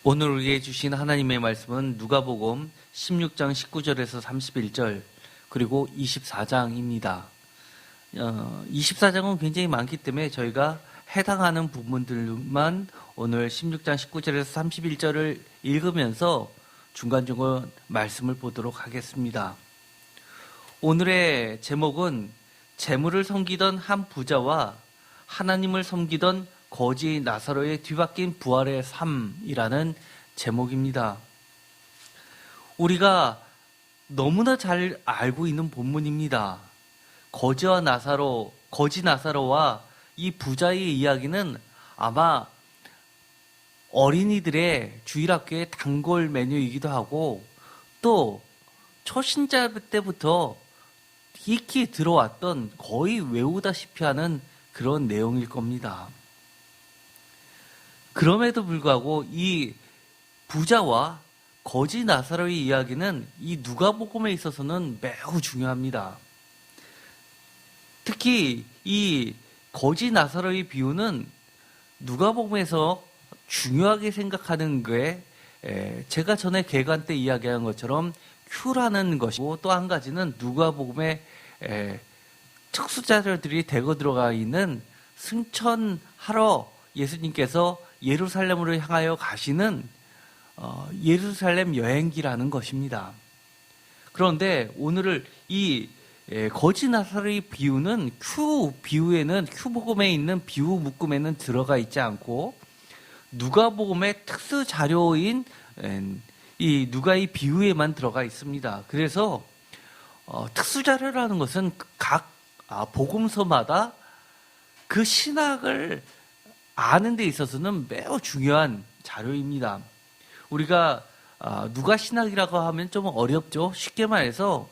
오늘 우리에게 주신 하나님의 말씀은 누가복음 16장 19절에서 31절 그리고 24장입니다. 24장은 굉장히 많기 때문에 저희가 해당하는 부분들만 오늘 16장 19절에서 31절을 읽으면서 중간중간 말씀을 보도록 하겠습니다. 오늘의 제목은 재물을 섬기던 한 부자와 하나님을 섬기던 거지 나사로의 뒤바뀐 부활의 삶이라는 제목입니다. 우리가 너무나 잘 알고 있는 본문입니다. 거지 나사로와 이 부자의 이야기는 아마 어린이들의 주일학교의 단골 메뉴이기도 하고 또 초신자 때부터 익히 들어왔던 거의 외우다시피 하는 그런 내용일 겁니다. 그럼에도 불구하고 이 부자와 거지 나사로의 이야기는 이 누가복음에 있어서는 매우 중요합니다. 특히 이 거지 나사로의 비유는 누가복음에서 중요하게 생각하는 게 제가 전에 개관 때 이야기한 것처럼 큐라는 것이고 또 한 가지는 누가복음에 특수자들이 대거 들어가 있는 승천하러 예수님께서 예루살렘으로 향하여 가시는 예루살렘 여행기라는 것입니다. 그런데 오늘 이 거지 나사로의 비유는 큐복음에 있는 비유 묶음에는 들어가 있지 않고 누가복음의 특수 자료인 이 누가의 비유에만 들어가 있습니다. 그래서 특수 자료라는 것은 각 복음서마다 그 신학을 아는 데 있어서는 매우 중요한 자료입니다. 우리가 누가 신학이라고 하면 좀 어렵죠. 쉽게 말해서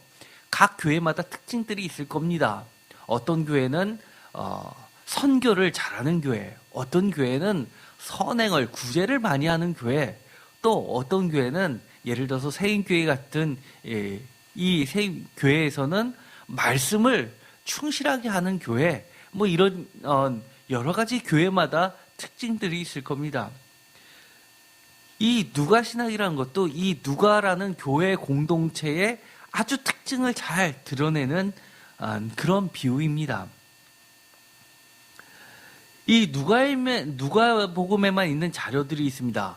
각 교회마다 특징들이 있을 겁니다. 어떤 교회는 선교를 잘하는 교회, 어떤 교회는 선행을 구제를 많이 하는 교회, 또 어떤 교회는 예를 들어서 세인교회 같은 이 세인교회에서는 말씀을 충실하게 하는 교회, 뭐 이런 여러 가지 교회마다 특징들이 있을 겁니다. 이 누가 신학이라는 것도 이 누가라는 교회 공동체의 아주 특징을 잘 드러내는 그런 비유입니다. 이 누가복음에만 있는 자료들이 있습니다.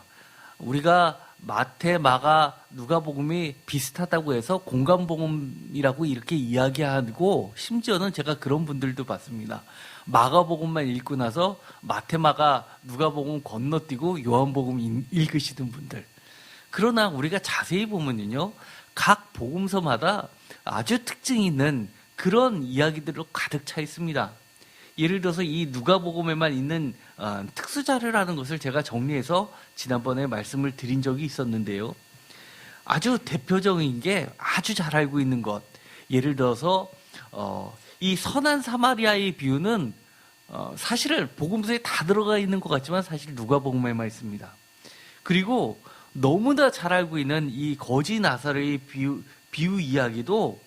우리가 마태, 마가, 누가복음이 비슷하다고 해서 공간복음이라고 이렇게 이야기하고 심지어는 제가 그런 분들도 봤습니다. 마가복음만 읽고 나서 마태, 마가, 누가복음 건너뛰고 요한복음 읽으시던 분들. 그러나 우리가 자세히 보면요, 각 복음서마다 아주 특징이 있는 그런 이야기들로 가득 차 있습니다. 예를 들어서 이 누가복음에만 있는 특수자료라는 것을 제가 정리해서 지난번에 말씀을 드린 적이 있었는데요. 아주 대표적인 게 아주 잘 알고 있는 것. 예를 들어서 이 선한 사마리아의 비유는 사실은 복음서에 다 들어가 있는 것 같지만 사실 누가복음에만 있습니다. 그리고 너무나 잘 알고 있는 이 거지 나사로의 비유 이야기도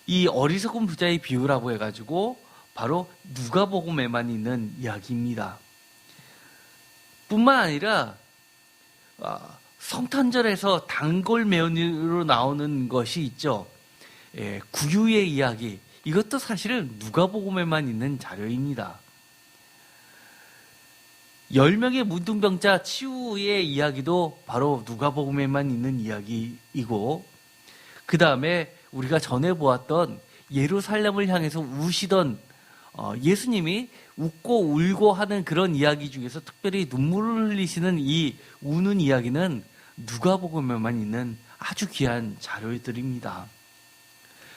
이 어리석은 부자의 비유라고 해가지고 바로 누가복음에만 있는 이야기입니다. 뿐만 아니라 성탄절에서 단골 메뉴로 나오는 것이 있죠. 구유의 이야기. 이것도 사실은 누가복음에만 있는 자료입니다. 10명의 문둥병자 치유의 이야기도 바로 누가복음에만 있는 이야기이고, 그 다음에 우리가 전에 보았던 예루살렘을 향해서 우시던 예수님이 웃고 울고 하는 그런 이야기 중에서 특별히 눈물을 흘리시는 이 우는 이야기는 누가복음에만 있는 아주 귀한 자료들입니다.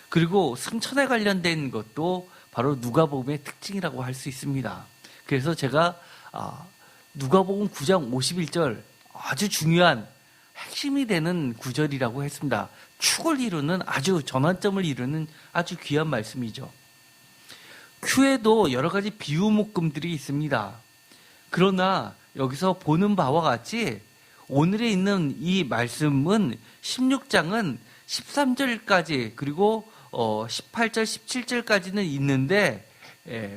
그리고 승천에 관련된 것도 바로 누가복음의 특징이라고 할 수 있습니다. 그래서 제가 누가복음 9장 51절 아주 중요한 핵심이 되는 구절이라고 했습니다. 축을 이루는 아주 전환점을 이루는 아주 귀한 말씀이죠. 큐에도 여러 가지 비유 묶음들이 있습니다. 그러나 여기서 보는 바와 같이 오늘에 있는 이 말씀은 16장은 13절까지 그리고 18절, 17절까지는 있는데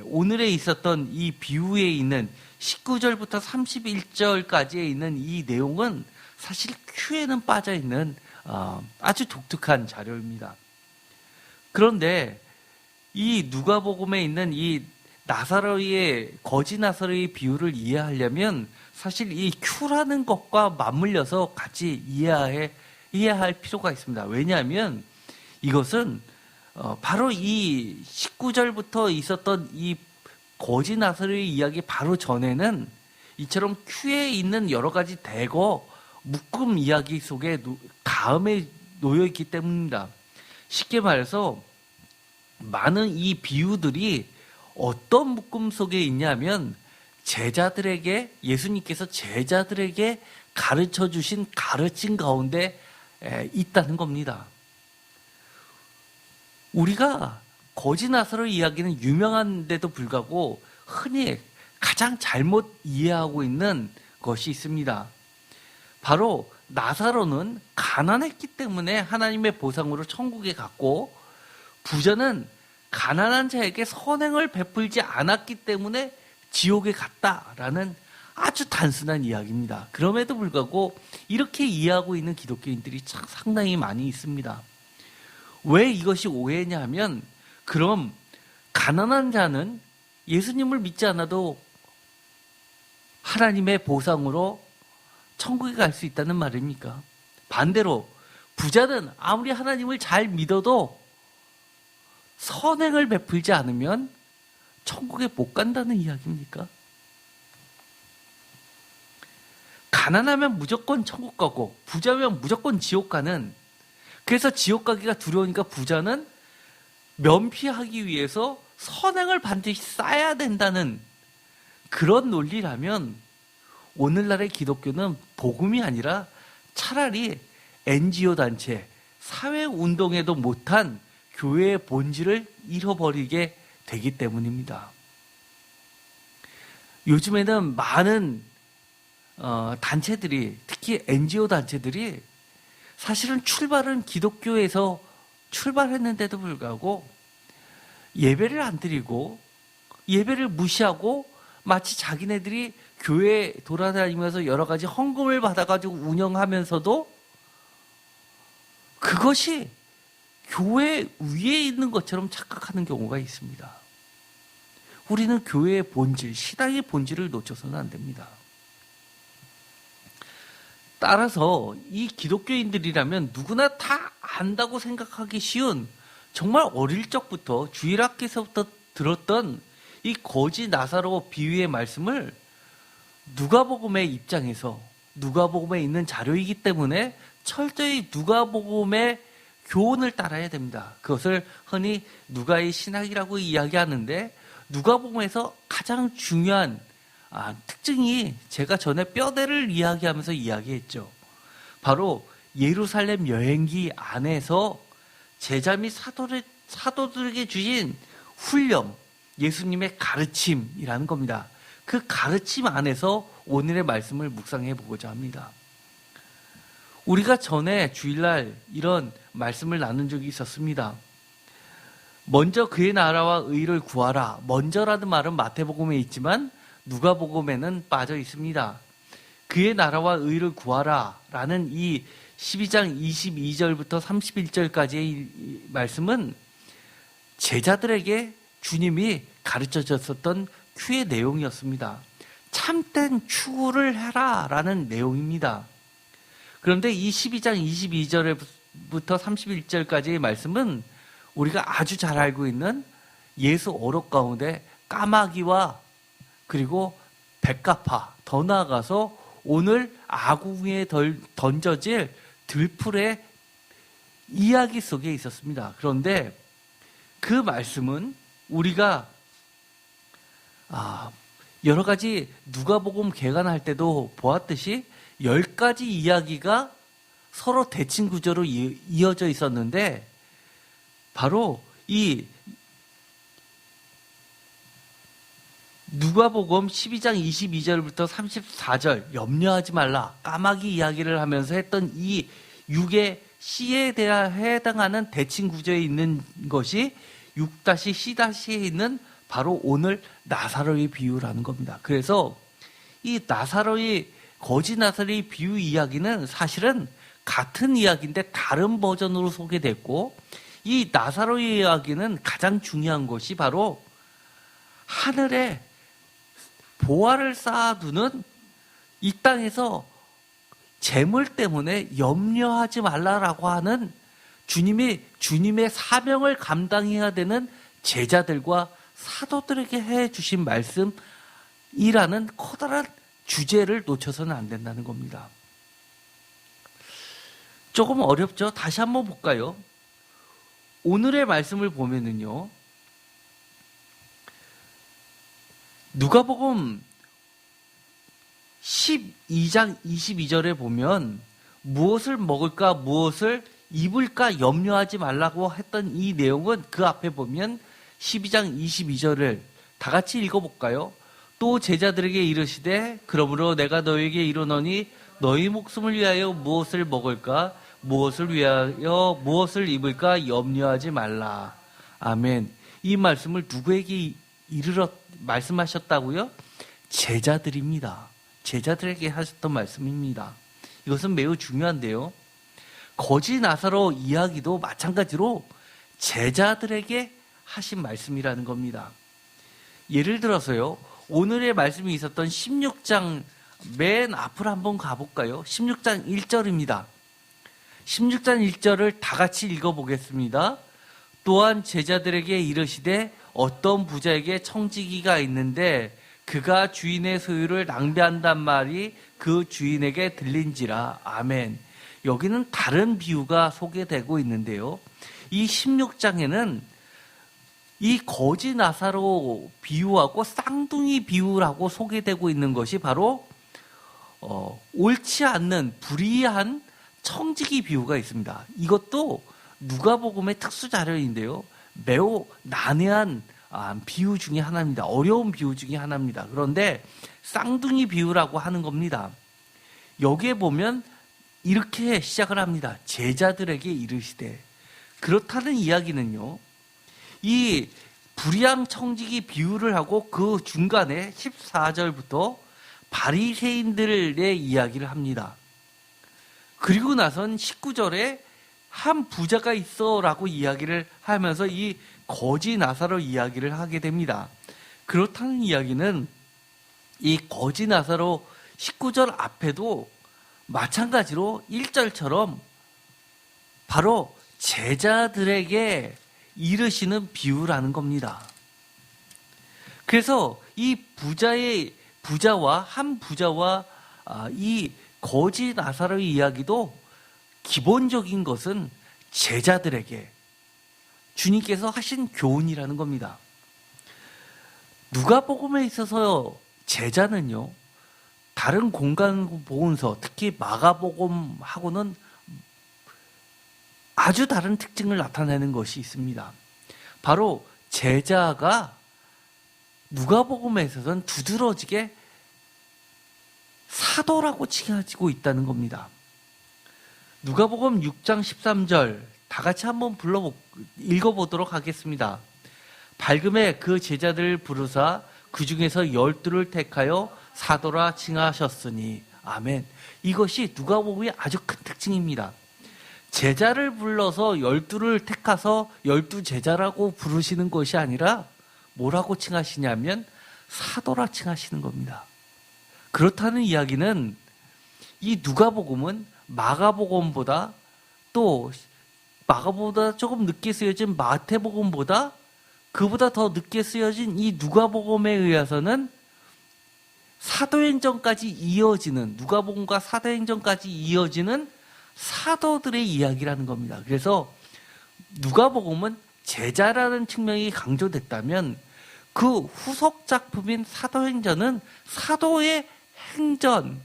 오늘에 있었던 이 비유에 있는 19절부터 31절까지에 있는 이 내용은 사실 큐에는 빠져 있는 아주 독특한 자료입니다. 그런데 이 누가복음에 있는 이 나사로의 거지 나사로의 비유를 이해하려면 사실 이 큐라는 것과 맞물려서 같이 이해할 필요가 있습니다. 왜냐하면 이것은 바로 이 19절부터 있었던 이 거지 나사로의 이야기 바로 전에는 이처럼 큐에 있는 여러 가지 대거 묶음 이야기 속에 다음에 놓여 있기 때문입니다. 쉽게 말해서 많은 이 비유들이 어떤 묶음 속에 있냐면 예수님께서 제자들에게 가르쳐 주신 가르침 가운데 있다는 겁니다. 우리가 거지 나사로 이야기는 유명한데도 불구하고 흔히 가장 잘못 이해하고 있는 것이 있습니다. 바로 나사로는 가난했기 때문에 하나님의 보상으로 천국에 갔고, 부자는 가난한 자에게 선행을 베풀지 않았기 때문에 지옥에 갔다라는 아주 단순한 이야기입니다. 그럼에도 불구하고 이렇게 이해하고 있는 기독교인들이 상당히 많이 있습니다. 왜 이것이 오해냐 하면, 그럼 가난한 자는 예수님을 믿지 않아도 하나님의 보상으로 천국에 갈 수 있다는 말입니까? 반대로 부자는 아무리 하나님을 잘 믿어도 선행을 베풀지 않으면 천국에 못 간다는 이야기입니까? 가난하면 무조건 천국 가고 부자면 무조건 지옥 가는, 그래서 지옥 가기가 두려우니까 부자는 면피하기 위해서 선행을 반드시 쌓아야 된다는 그런 논리라면 오늘날의 기독교는 복음이 아니라 차라리 NGO 단체, 사회운동에도 못한 교회의 본질을 잃어버리게 되기 때문입니다. 요즘에는 많은 단체들이, 특히 NGO 단체들이 사실은 출발은 기독교에서 출발했는데도 불구하고 예배를 안 드리고 예배를 무시하고 마치 자기네들이 교회 돌아다니면서 여러 가지 헌금을 받아가지고 운영하면서도 그것이 교회 위에 있는 것처럼 착각하는 경우가 있습니다. 우리는 교회의 본질, 신앙의 본질을 놓쳐서는 안 됩니다. 따라서 이 기독교인들이라면 누구나 다 안다고 생각하기 쉬운, 정말 어릴 적부터 주일학교에서부터 들었던 이 거지 나사로 비유의 말씀을 누가복음의 입장에서, 누가복음에 있는 자료이기 때문에 철저히 누가복음의 교훈을 따라야 됩니다. 그것을 흔히 누가의 신학이라고 이야기하는데, 누가복음에서 가장 중요한 특징이 제가 전에 뼈대를 이야기하면서 이야기했죠. 바로 예루살렘 여행기 안에서 제자 및 사도들에게 주신 훈령, 예수님의 가르침이라는 겁니다. 그 가르침 안에서 오늘의 말씀을 묵상해 보고자 합니다. 우리가 전에 주일날 이런 말씀을 나눈 적이 있었습니다. 먼저 그의 나라와 의를 구하라. 먼저라는 말은 마태복음에 있지만 누가복음에는 빠져 있습니다. 그의 나라와 의를 구하라 라는 이 12장 22절부터 31절까지의 말씀은 제자들에게 주님이 가르쳐 줬었던 큐의 내용이었습니다. 참된 추구를 해라 라는 내용입니다. 그런데 이 12장 22절부터 31절까지의 말씀은 우리가 아주 잘 알고 있는 예수 어록 가운데 까마귀와 그리고 백합화, 더 나아가서 오늘 아궁이에 던져질 들풀의 이야기 속에 있었습니다. 그런데 그 말씀은 우리가 여러 가지 누가복음 개관할 때도 보았듯이 10가지 이야기가 서로 대칭 구조로 이어져 있었는데, 바로 이 누가복음 12장 22절부터 34절, 염려하지 말라, 까마귀 이야기를 하면서 했던 이 6의 C에 해당하는 대칭 구조에 있는 것이 6-C-에 있는 바로 오늘 나사로의 비유라는 겁니다. 그래서 이 나사로의 거지 나사로의 비유 이야기는 사실은 같은 이야기인데 다른 버전으로 소개됐고, 이 나사로의 이야기는 가장 중요한 것이 바로 하늘에 보화를 쌓아두는 이 땅에서 재물 때문에 염려하지 말라라고 하는 주님의 사명을 감당해야 되는 제자들과 사도들에게 해주신 말씀이라는 커다란 주제를 놓쳐서는 안 된다는 겁니다. 조금 어렵죠? 다시 한번 볼까요? 오늘의 말씀을 보면은요, 누가복음 12장 22절에 보면 무엇을 먹을까 무엇을 입을까 염려하지 말라고 했던 이 내용은 그 앞에 보면 12장 22절을 다 같이 읽어볼까요? 또 제자들에게 이르시되 그러므로 내가 너에게 이르노니 너희 목숨을 위하여 무엇을 먹을까 무엇을 위하여 무엇을 입을까 염려하지 말라. 아멘. 이 말씀을 누구에게 말씀하셨다고요? 제자들입니다. 제자들에게 하셨던 말씀입니다. 이것은 매우 중요한데요. 거지 나사로 이야기도 마찬가지로 제자들에게 하신 말씀이라는 겁니다. 예를 들어서요, 오늘의 말씀이 있었던 16장 맨 앞으로 한번 가볼까요? 16장 1절입니다. 16장 1절을 다 같이 읽어보겠습니다. 또한 제자들에게 이르시되 어떤 부자에게 청지기가 있는데 그가 주인의 소유를 낭비한단 말이 그 주인에게 들린지라. 아멘. 여기는 다른 비유가 소개되고 있는데요. 이 16장에는 이 거지 나사로 비유하고 쌍둥이 비유라고 소개되고 있는 것이 바로 옳지 않는 불의한 청지기 비유가 있습니다. 이것도 누가복음의 특수 자료인데요. 매우 난해한 비유 중에 하나입니다. 어려운 비유 중에 하나입니다. 그런데 쌍둥이 비유라고 하는 겁니다. 여기에 보면 이렇게 시작을 합니다. 제자들에게 이르시되. 그렇다는 이야기는요, 이 불의한 청지기 비유를 하고 그 중간에 14절부터 바리새인들의 이야기를 합니다. 그리고 나선 19절에 한 부자가 있어라고 이야기를 하면서 이 거지 나사로 이야기를 하게 됩니다. 그렇다는 이야기는 이 거지 나사로 19절 앞에도 마찬가지로 1절처럼 바로 제자들에게 이르시는 비유라는 겁니다. 그래서 이 부자와 이 거지 나사로의 이야기도 기본적인 것은 제자들에게 주님께서 하신 교훈이라는 겁니다. 누가복음에 있어서 제자는요, 다른 공간복음서, 특히 마가복음하고는 아주 다른 특징을 나타내는 것이 있습니다. 바로 제자가 누가복음에 있어서는 두드러지게 사도라고 칭해지고 있다는 겁니다. 누가복음 6장 13절 다 같이 한번 읽어보도록 하겠습니다. 밝음에 그 제자들을 부르사 그 중에서 12를 택하여 사도라 칭하셨으니. 아멘. 이것이 누가복음의 아주 큰 특징입니다. 제자를 불러서 12를 택하서 12제자라고 부르시는 것이 아니라 뭐라고 칭하시냐면 사도라 칭하시는 겁니다. 그렇다는 이야기는 이 누가복음은 마가복음보다 또 마가보다 조금 늦게 쓰여진 마태복음보다 그보다 더 늦게 쓰여진 이 누가복음에 의해서는 사도행전까지 이어지는, 누가복음과 사도행전까지 이어지는 사도들의 이야기라는 겁니다. 그래서 누가복음은 제자라는 측면이 강조됐다면 그 후속 작품인 사도행전은 사도의 행전,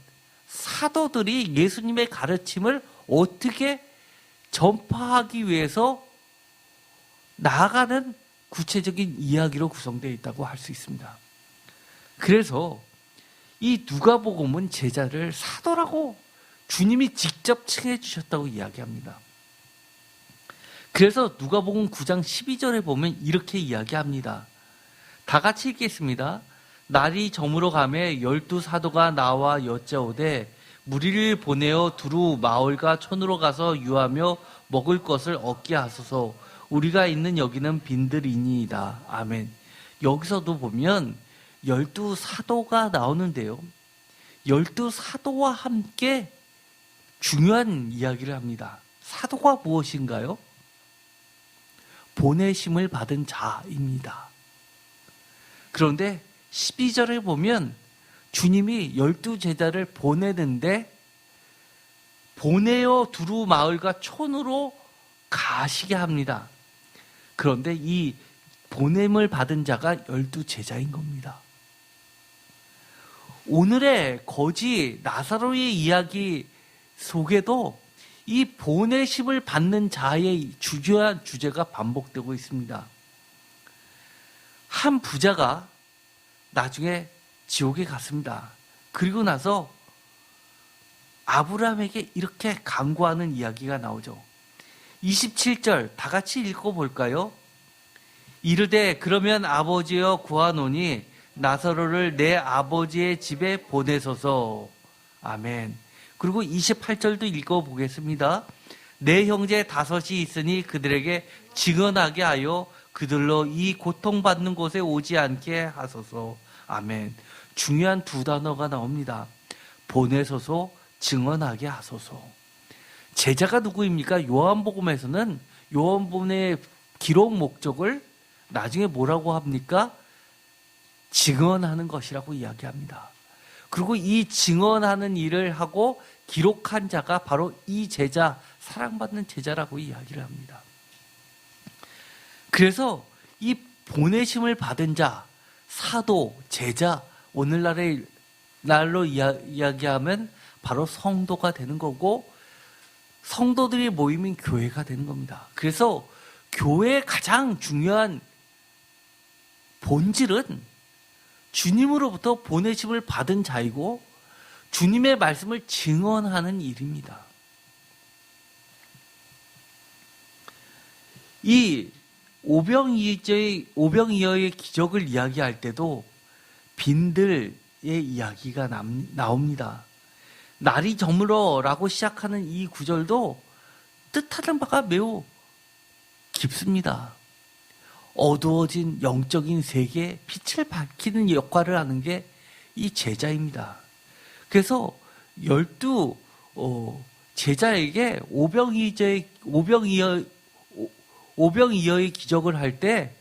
사도들이 예수님의 가르침을 어떻게 전파하기 위해서 나아가는 구체적인 이야기로 구성되어 있다고 할 수 있습니다. 그래서 이 누가복음은 제자를 사도라고 주님이 직접 칭해 주셨다고 이야기합니다. 그래서 누가복음 9장 12절에 보면 이렇게 이야기합니다. 다 같이 읽겠습니다. 날이 저물어 가매 12사도가 나와 여짜오되 무리를 보내어 두루 마을과 촌으로 가서 유하며 먹을 것을 얻게 하소서. 우리가 있는 여기는 빈들이니이다. 아멘. 여기서도 보면 12사도가 나오는데요. 12사도와 함께 중요한 이야기를 합니다. 사도가 무엇인가요? 보내심을 받은 자입니다. 그런데 12절에 보면 주님이 12제자를 보내는데 보내어 두루 마을과 촌으로 가시게 합니다. 그런데 이 보냄을 받은 자가 12제자인 겁니다. 오늘의 거지 나사로의 이야기 속에도 이 보내심을 받는 자의 주요한 주제가 반복되고 있습니다. 한 부자가 나중에 지옥에 갔습니다. 그리고 나서 아브라함에게 이렇게 간구하는 이야기가 나오죠. 27절 다 같이 읽어볼까요? 이르되 그러면 아버지여 구하노니 나사로를 내 아버지의 집에 보내소서. 아멘. 그리고 28절도 읽어보겠습니다. 내 형제 5이 있으니 그들에게 증언하게 하여 그들로 이 고통받는 곳에 오지 않게 하소서. 아멘. 중요한 2단어가 나옵니다. 보내소서, 증언하게 하소서. 제자가 누구입니까? 요한복음에서는 요한복음의 기록 목적을 나중에 뭐라고 합니까? 증언하는 것이라고 이야기합니다. 그리고 이 증언하는 일을 하고 기록한 자가 바로 이 제자, 사랑받는 제자라고 이야기를 합니다. 그래서 이 보내심을 받은 자, 사도, 제자, 오늘날의 날로 이야기하면 바로 성도가 되는 거고 성도들이 모이면 교회가 되는 겁니다. 그래서 교회의 가장 중요한 본질은 주님으로부터 보내심을 받은 자이고 주님의 말씀을 증언하는 일입니다. 이 오병이어의 기적을 이야기할 때도 빈들의 이야기가 나옵니다. 날이 저물어라고 시작하는 이 구절도 뜻하는 바가 매우 깊습니다. 어두워진 영적인 세계에 빛을 밝히는 역할을 하는 게 이 제자입니다. 그래서 12 제자에게 오병이어의 기적을 할 때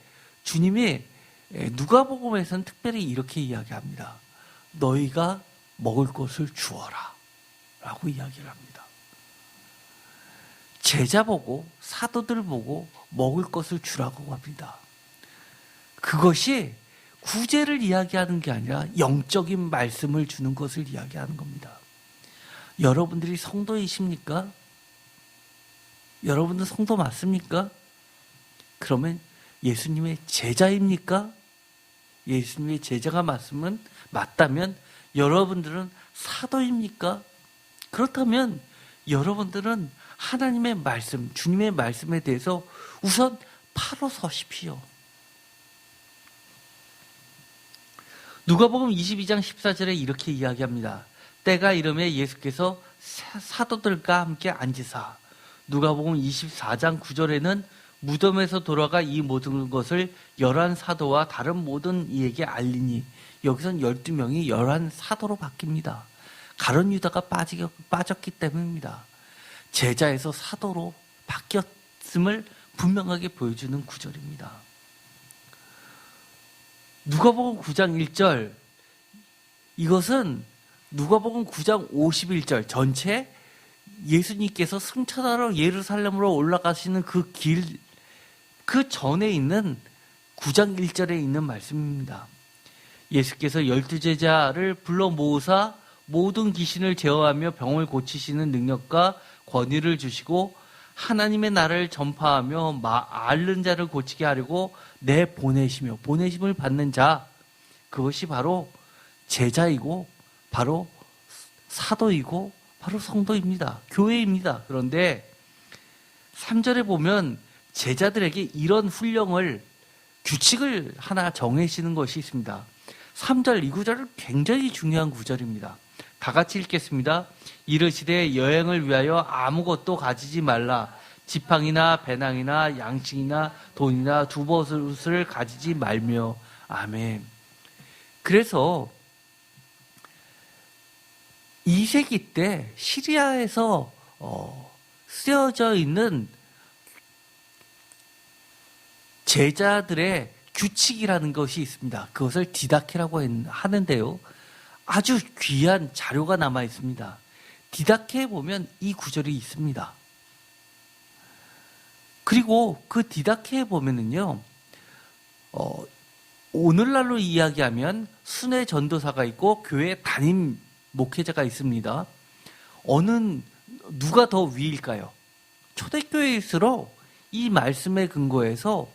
주님이 누가복음에서는 특별히 이렇게 이야기합니다. 너희가 먹을 것을 주어라 라고 이야기를 합니다. 제자 보고 사도들 보고 먹을 것을 주라고 합니다. 그것이 구제를 이야기하는 게 아니라 영적인 말씀을 주는 것을 이야기하는 겁니다. 여러분들이 성도이십니까? 여러분들 성도 맞습니까? 그러면 예수님의 제자입니까? 예수님의 제자가 맞다면 여러분들은 사도입니까? 그렇다면 여러분들은 하나님의 말씀, 주님의 말씀에 대해서 우선 바로 서십시오. 누가복음 22장 14절에 이렇게 이야기합니다. 때가 이르매 예수께서 사도들과 함께 앉으사. 누가복음 24장 9절에는 무덤에서 돌아가 이 모든 것을 11사도와 다른 모든 이에게 알리니. 여기선 12명이 11사도로 바뀝니다. 가룟 유다가 빠졌기 때문입니다. 제자에서 사도로 바뀌었음을 분명하게 보여주는 구절입니다. 누가복음 9장 1절, 이것은 누가복음 9장 51절 전체 예수님께서 승천하러 예루살렘으로 올라가시는 그 길, 그 전에 있는 9장 1절에 있는 말씀입니다. 예수께서 12제자를 불러 모으사 모든 귀신을 제어하며 병을 고치시는 능력과 권위를 주시고 하나님의 나라를 전파하며 앓는 자를 고치게 하려고 내보내시며, 보내심을 받는 자, 그것이 바로 제자이고 바로 사도이고 바로 성도입니다. 교회입니다. 그런데 3절에 보면 제자들에게 이런 훈령을, 규칙을 하나 정해시는 것이 있습니다. 3절 이 구절은 굉장히 중요한 구절입니다. 다 같이 읽겠습니다. 이르시되 여행을 위하여 아무것도 가지지 말라. 지팡이나 배낭이나 양식이나 돈이나 두봇을 가지지 말며. 아멘. 그래서 2세기 때 시리아에서 쓰여져 있는 제자들의 규칙이라는 것이 있습니다. 그것을 디다케라고 하는데요. 아주 귀한 자료가 남아 있습니다. 디다케에 보면 이 구절이 있습니다. 그리고 그 디다케에 보면은요, 오늘날로 이야기하면 순회 전도사가 있고 교회 담임 목회자가 있습니다. 누가 더 위일까요? 초대교회일수록 이 말씀에 근거해서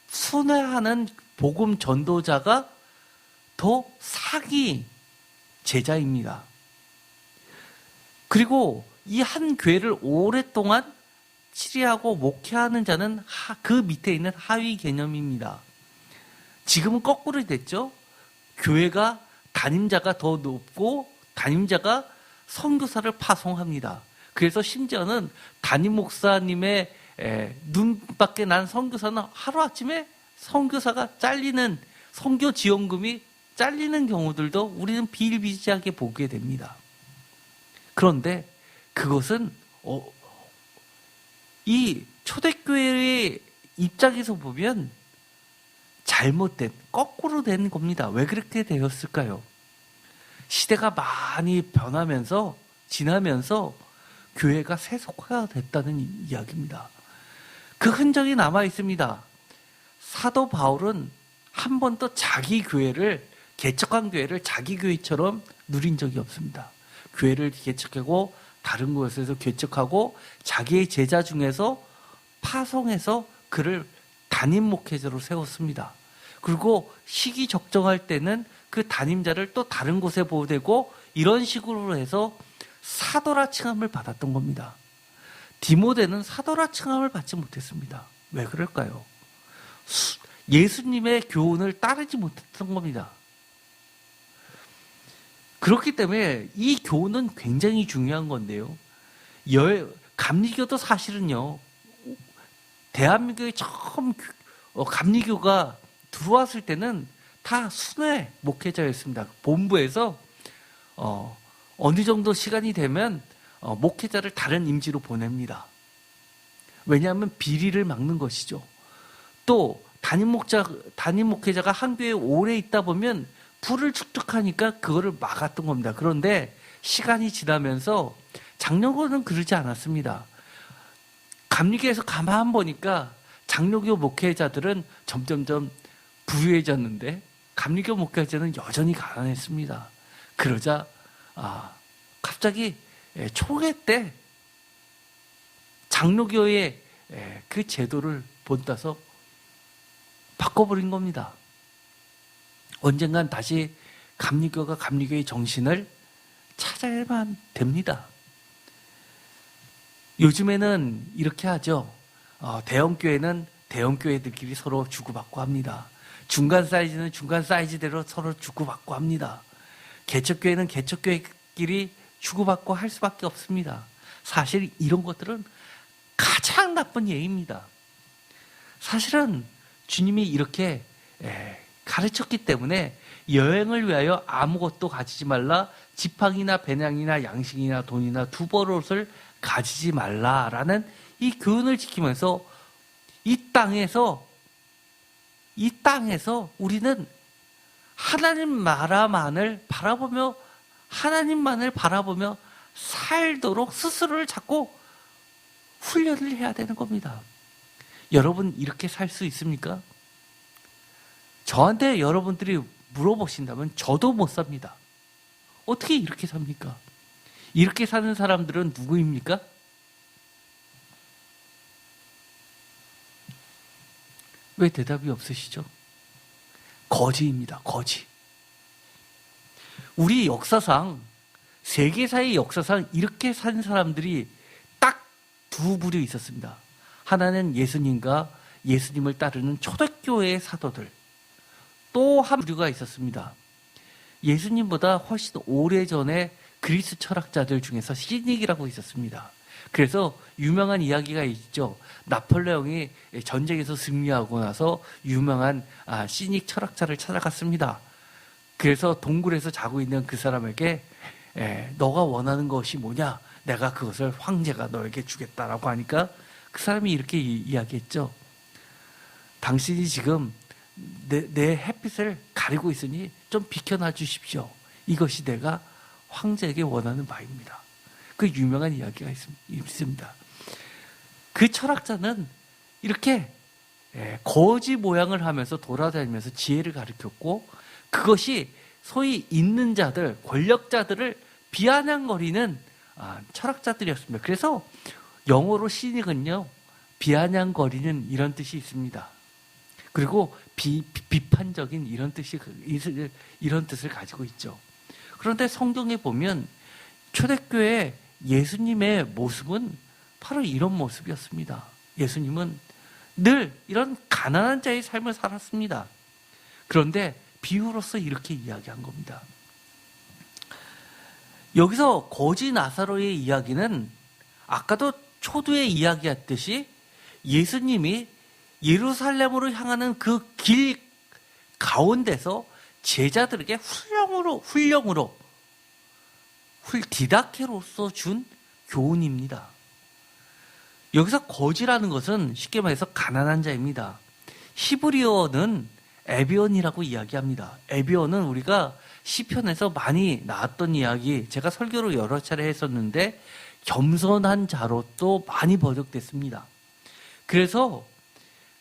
순회하는 복음 전도자가 더 사기 제자입니다. 그리고 이 한 교회를 오랫동안 치리하고 목회하는 자는 그 밑에 있는 하위 개념입니다. 지금은 거꾸로 됐죠. 교회가 담임자가 더 높고 담임자가 선교사를 파송합니다. 그래서 심지어는 담임 목사님의 눈밖에 난 선교사는 하루아침에 선교사가 잘리는, 선교 지원금이 잘리는 경우들도 우리는 비일비재하게 보게 됩니다. 그런데 그것은 이 초대교회의 입장에서 보면 잘못된, 거꾸로 된 겁니다. 왜 그렇게 되었을까요? 시대가 많이 변하면서, 지나면서 교회가 세속화가 됐다는 이야기입니다. 그 흔적이 남아 있습니다. 사도 바울은 한 번도 자기 교회를, 개척한 교회를 자기 교회처럼 누린 적이 없습니다. 교회를 개척하고 다른 곳에서 개척하고 자기의 제자 중에서 파송해서 그를 담임 목회자로 세웠습니다. 그리고 시기 적정할 때는 그 담임자를 또 다른 곳에 보내고 이런 식으로 해서 사도라 칭함을 받았던 겁니다. 디모데는 사도라 칭함을 받지 못했습니다. 왜 그럴까요? 예수님의 교훈을 따르지 못했던 겁니다. 그렇기 때문에 이 교훈은 굉장히 중요한 건데요. 감리교도 사실은요, 대한민국에 처음 감리교가 들어왔을 때는 다 순회 목회자였습니다. 본부에서 어느 정도 시간이 되면 목회자를 다른 임지로 보냅니다. 왜냐하면 비리를 막는 것이죠. 또 담임 목회자가 한 교회에 오래 있다 보면 불을 축적하니까 그거를 막았던 겁니다. 그런데 시간이 지나면서 장로교는 그러지 않았습니다. 감리교에서 가만 보니까 장로교 목회자들은 점점점 부유해졌는데 감리교 목회자는 여전히 가난했습니다. 그러자 갑자기 초회 때 장로교의 그 제도를 본따서 바꿔버린 겁니다. 언젠간 다시 감리교가 감리교의 정신을 찾아야만 됩니다. 요즘에는 이렇게 하죠. 대형교회는 대형교회들끼리 서로 주고받고 합니다. 중간 사이즈는 중간 사이즈대로 서로 주고받고 합니다. 개척교회는 개척교회끼리 주고받고 할 수밖에 없습니다. 사실 이런 것들은 가장 나쁜 예입니다. 사실은 주님이 이렇게 가르쳤기 때문에 여행을 위하여 아무것도 가지지 말라, 지팡이나 배낭이나 양식이나 돈이나 두버릇을 가지지 말라라는 이 교훈을 지키면서 이 땅에서 우리는 하나님만을 바라보며 살도록 스스로를 자꾸 훈련을 해야 되는 겁니다. 여러분 이렇게 살 수 있습니까? 저한테 여러분들이 물어보신다면 저도 못 삽니다. 어떻게 이렇게 삽니까? 이렇게 사는 사람들은 누구입니까? 왜 대답이 없으시죠? 거지입니다. 거지. 우리 역사상, 세계사의 역사상 이렇게 산 사람들이 딱 두 부류 있었습니다. 하나는 예수님과 예수님을 따르는 초대교회의 사도들. 또 한 부류가 있었습니다. 예수님보다 훨씬 오래전에 그리스 철학자들 중에서 시닉이라고 있었습니다. 그래서 유명한 이야기가 있죠. 나폴레옹이 전쟁에서 승리하고 나서 유명한 시닉 철학자를 찾아갔습니다. 그래서 동굴에서 자고 있는 그 사람에게 너가 원하는 것이 뭐냐? 내가 그것을 황제가 너에게 주겠다라고 하니까 그 사람이 이렇게 이야기했죠. 당신이 지금 내 햇빛을 가리고 있으니 좀 비켜놔 주십시오. 이것이 내가 황제에게 원하는 바입니다. 그 유명한 이야기가 있습니다. 그 철학자는 이렇게 거지 모양을 하면서 돌아다니면서 지혜를 가르쳤고, 그것이 소위 있는 자들, 권력자들을 비아냥거리는 철학자들이었습니다. 그래서 영어로 시닉은요, 비아냥거리는 이런 뜻이 있습니다. 그리고 비판적인 이런 뜻을 가지고 있죠. 그런데 성경에 보면 초대교회 예수님의 모습은 바로 이런 모습이었습니다. 예수님은 늘 이런 가난한 자의 삶을 살았습니다. 그런데 비유로서 이렇게 이야기한 겁니다. 여기서 거지 나사로의 이야기는 아까도 초두에 이야기했듯이 예수님이 예루살렘으로 향하는 그 길 가운데서 제자들에게 디다케로서 준 교훈입니다. 여기서 거지라는 것은 쉽게 말해서 가난한 자입니다. 히브리어는 에비온이라고 이야기합니다. 에비온은 우리가 시편에서 많이 나왔던 이야기, 제가 설교로 여러 차례 했었는데 겸손한 자로 또 많이 번역됐습니다. 그래서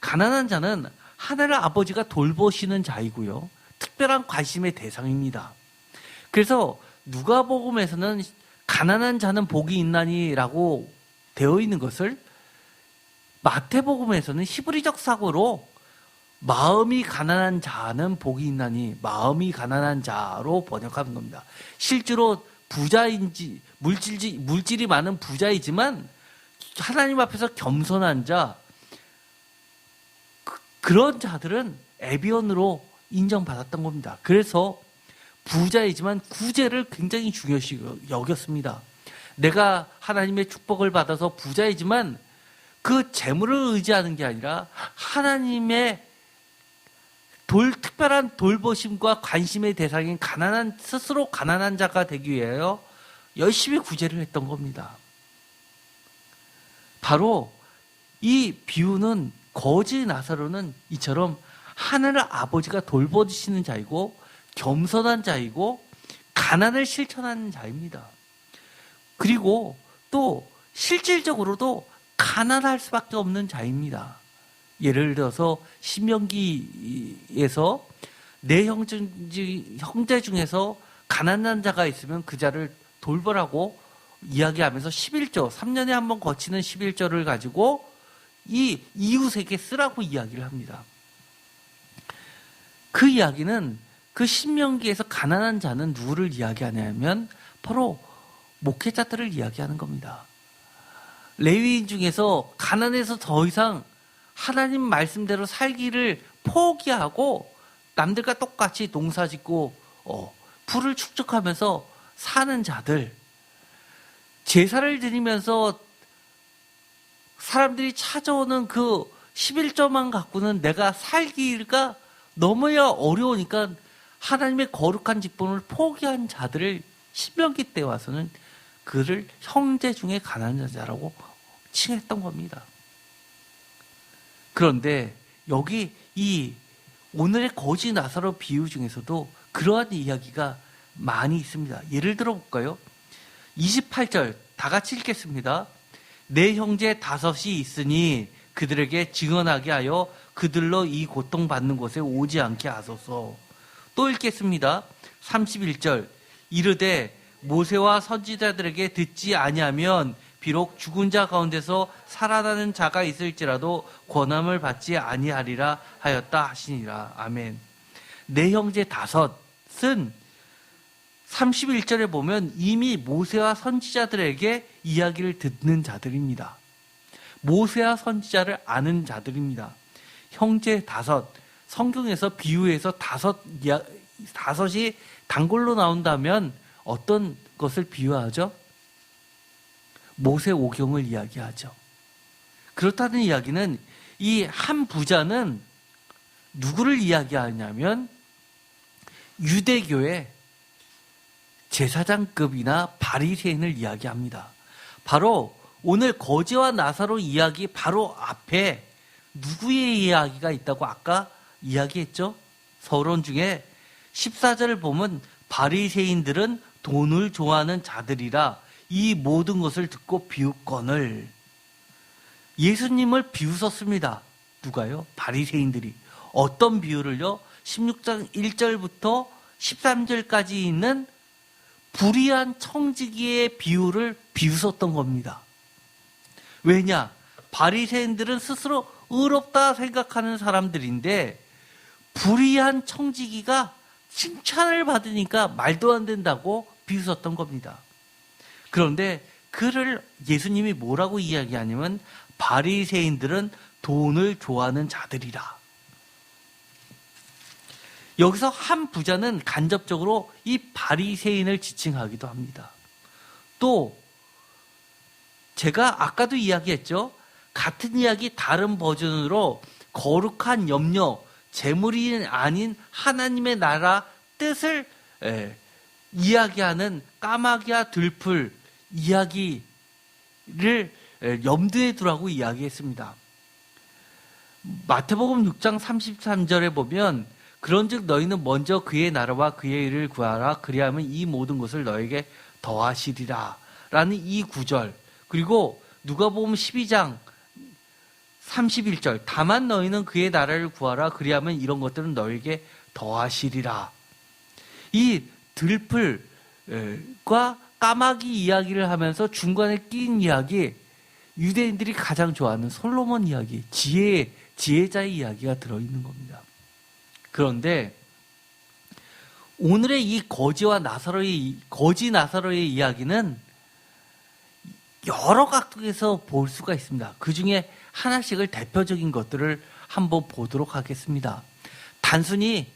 가난한 자는 하늘 아버지가 돌보시는 자이고요, 특별한 관심의 대상입니다. 그래서 누가복음에서는 가난한 자는 복이 있나니라고 되어 있는 것을 마태복음에서는 히브리적 사고로 마음이 가난한 자는 복이 있나니, 마음이 가난한 자로 번역하는 겁니다. 실제로 부자인지 물질이 많은 부자이지만 하나님 앞에서 겸손한 자, 그런 자들은 에비온으로 인정받았던 겁니다. 그래서 부자이지만 구제를 굉장히 중요시 여겼습니다. 내가 하나님의 축복을 받아서 부자이지만 그 재물을 의지하는 게 아니라 하나님의 특별한 돌보심과 관심의 대상인 스스로 가난한 자가 되기 위하여 열심히 구제를 했던 겁니다. 바로 이 비유는, 거지 나사로는 이처럼 하늘 아버지가 돌보시는 자이고 겸손한 자이고 가난을 실천하는 자입니다. 그리고 또 실질적으로도 가난할 수밖에 없는 자입니다. 예를 들어서 신명기에서 내 형제 중에서 가난한 자가 있으면 그 자를 돌보라고 이야기하면서 11조, 3년에 한 번 거치는 11조를 가지고 이 이웃에게 쓰라고 이야기를 합니다. 그 이야기는 그 신명기에서 가난한 자는 누구를 이야기하냐면 바로 목회자들을 이야기하는 겁니다. 레위인 중에서 가난해서 더 이상 하나님 말씀대로 살기를 포기하고 남들과 똑같이 농사 짓고 풀을 축적하면서 사는 자들, 제사를 드리면서 사람들이 찾아오는 그 11조만 갖고는 내가 살기가 너무야 어려우니까 하나님의 거룩한 직분을 포기한 자들을 신명기 때 와서는 그를 형제 중에 가난한 자라고 칭했던 겁니다. 그런데 여기 이 오늘의 거지 나사로 비유 중에서도 그러한 이야기가 많이 있습니다. 예를 들어 볼까요? 28절 다 같이 읽겠습니다. 내 형제 5이 있으니 그들에게 증언하게 하여 그들로 이 고통받는 곳에 오지 않게 하소서. 또 읽겠습니다. 31절 이르되 모세와 선지자들에게 듣지 아니하면 비록 죽은 자 가운데서 살아나는 자가 있을지라도 권함을 받지 아니하리라 하였다 하시니라. 아멘. 내 형제 5은 31절에 보면 이미 모세와 선지자들에게 이야기를 듣는 자들입니다. 모세와 선지자를 아는 자들입니다. 형제 5, 성경에서 비유해서 5 5이 단골로 나온다면 어떤 것을 비유하죠? 모세오경을 이야기하죠. 그렇다는 이야기는 이 한 부자는 누구를 이야기하냐면 유대교의 제사장급이나 바리새인을 이야기합니다. 바로 오늘 거지와 나사로 이야기 바로 앞에 누구의 이야기가 있다고 아까 이야기했죠? 서론 중에 14절을 보면 바리새인들은 돈을 좋아하는 자들이라 이 모든 것을 듣고 비웃거늘. 예수님을 비웃었습니다. 누가요? 바리새인들이. 어떤 비유를요? 16장 1절부터 13절까지 있는 불의한 청지기의 비유를 비웃었던 겁니다. 왜냐? 바리새인들은 스스로 의롭다 생각하는 사람들인데 불의한 청지기가 칭찬을 받으니까 말도 안 된다고 비웃었던 겁니다. 그런데 그를 예수님이 뭐라고 이야기하냐면 바리새인들은 돈을 좋아하는 자들이라. 여기서 한 부자는 간접적으로 이 바리새인을 지칭하기도 합니다. 또 제가 아까도 이야기했죠. 같은 이야기 다른 버전으로 거룩한 염려, 재물이 아닌 하나님의 나라 뜻을 이야기하는 까마귀와 들풀 이야기를 염두에 두라고 이야기했습니다. 마태복음 6장 33절에 보면 그런즉 너희는 먼저 그의 나라와 그의 일을 구하라. 그리하면 이 모든 것을 너에게 더하시리라 라는 이 구절, 그리고 누가복음 12장 31절 다만 너희는 그의 나라를 구하라. 그리하면 이런 것들은 너에게 더하시리라. 이 들풀과 까마귀 이야기를 하면서 중간에 낀 이야기, 유대인들이 가장 좋아하는 솔로몬 이야기, 지혜자의 이야기가 들어있는 겁니다. 그런데 오늘의 이 거지 나사로의 이야기는 여러 각도에서 볼 수가 있습니다. 그 중에 하나씩을 대표적인 것들을 한번 보도록 하겠습니다. 단순히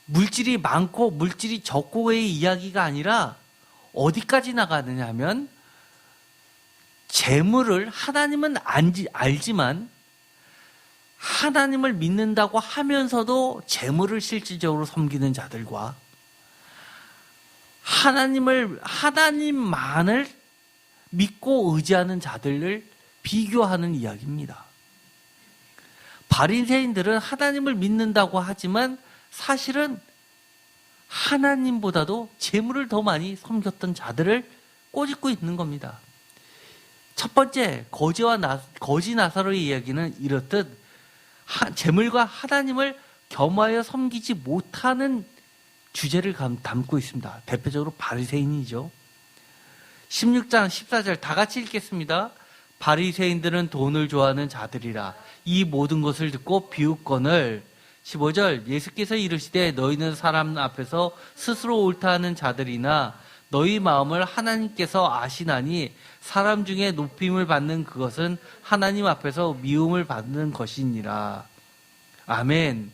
물질이 많고 물질이 적고의 이야기가 아니라 어디까지 나가느냐 하면 재물을 하나님은 알지만 하나님을 믿는다고 하면서도 재물을 실질적으로 섬기는 자들과 하나님만을 믿고 의지하는 자들을 비교하는 이야기입니다. 바리새인들은 하나님을 믿는다고 하지만 사실은 하나님보다도 재물을 더 많이 섬겼던 자들을 꼬집고 있는 겁니다. 첫 번째, 거지 나사로의 이야기는 이렇듯 재물과 하나님을 겸하여 섬기지 못하는 주제를 담고 있습니다. 대표적으로 바리새인이죠. 16장 14절 다 같이 읽겠습니다. 바리새인들은 돈을 좋아하는 자들이라 이 모든 것을 듣고 비웃거늘. 15절 예수께서 이르시되 너희는 사람 앞에서 스스로 옳다 하는 자들이나 너희 마음을 하나님께서 아시나니 사람 중에 높임을 받는 그것은 하나님 앞에서 미움을 받는 것이니라. 아멘.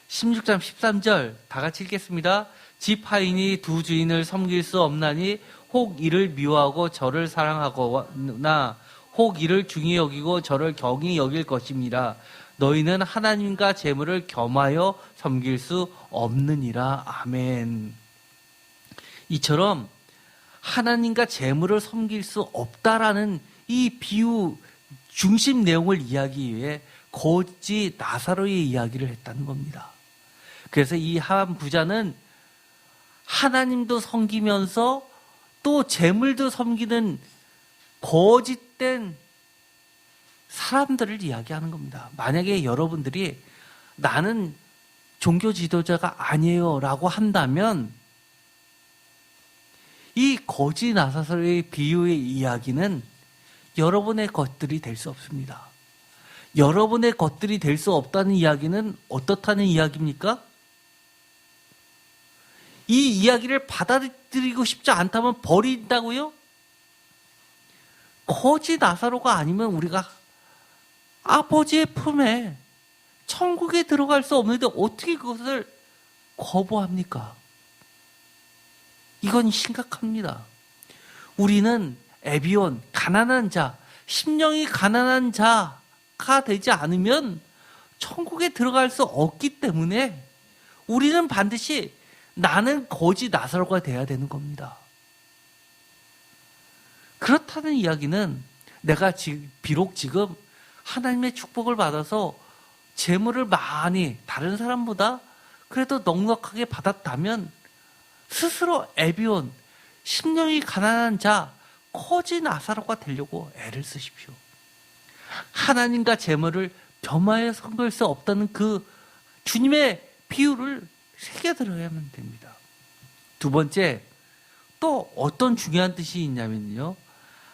16장 13절 다 같이 읽겠습니다. 집 하인이 두 주인을 섬길 수 없나니 혹 이를 미워하고 저를 사랑하거나 혹 이를 중히 여기고 저를 경히 여길 것임이라. 너희는 하나님과 재물을 겸하여 섬길 수 없느니라. 아멘. 이처럼 하나님과 재물을 섬길 수 없다라는 이 비유 중심 내용을 이야기하기 위해 거지 나사로의 이야기를 했다는 겁니다. 그래서 이 한 부자는 하나님도 섬기면서 또 재물도 섬기는 거짓된 사람들을 이야기하는 겁니다. 만약에 여러분들이 나는 종교 지도자가 아니에요 라고 한다면 이 거지 나사로의 비유의 이야기는 여러분의 것들이 될 수 없습니다. 여러분의 것들이 될 수 없다는 이야기는 어떻다는 이야기입니까? 이 이야기를 받아들이고 싶지 않다면 버린다고요? 거지 나사로가 아니면 우리가 아버지의 품에 천국에 들어갈 수 없는데 어떻게 그것을 거부합니까? 이건 심각합니다. 우리는 에비온, 가난한 자, 심령이 가난한 자가 되지 않으면 천국에 들어갈 수 없기 때문에 우리는 반드시 나는 거지 나사로가 돼야 되는 겁니다. 그렇다는 이야기는 내가 비록 지금 하나님의 축복을 받아서 재물을 많이 다른 사람보다 그래도 넉넉하게 받았다면 스스로 에비온, 심령이 가난한 자, 거지 나사로가 되려고 애를 쓰십시오. 하나님과 재물을 겸하여 섬길 수 없다는 그 주님의 비유를 새겨들어야만 됩니다. 두 번째, 또 어떤 중요한 뜻이 있냐면요.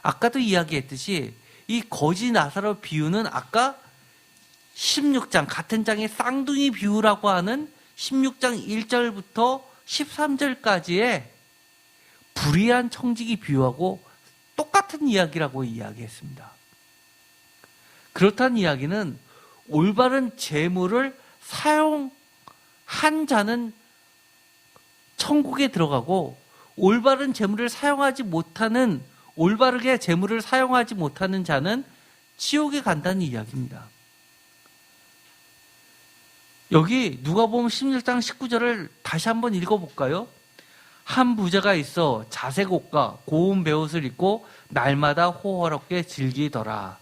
아까도 이야기했듯이 이 거지 나사로 비유는 아까 16장, 같은 장의 쌍둥이 비유라고 하는 16장 1절부터 13절까지의 불의한 청지기 비유하고 똑같은 이야기라고 이야기했습니다. 그렇다는 이야기는 올바른 재물을 사용한 자는 천국에 들어가고 올바른 재물을 사용하지 못하는 올바르게 재물을 사용하지 못하는 자는 지옥에 간다는 이야기입니다. 여기 누가복음 16장 19절을 다시 한번 읽어볼까요? 한 부자가 있어 자색 옷과 고운 베옷을 입고 날마다 호화롭게 즐기더라.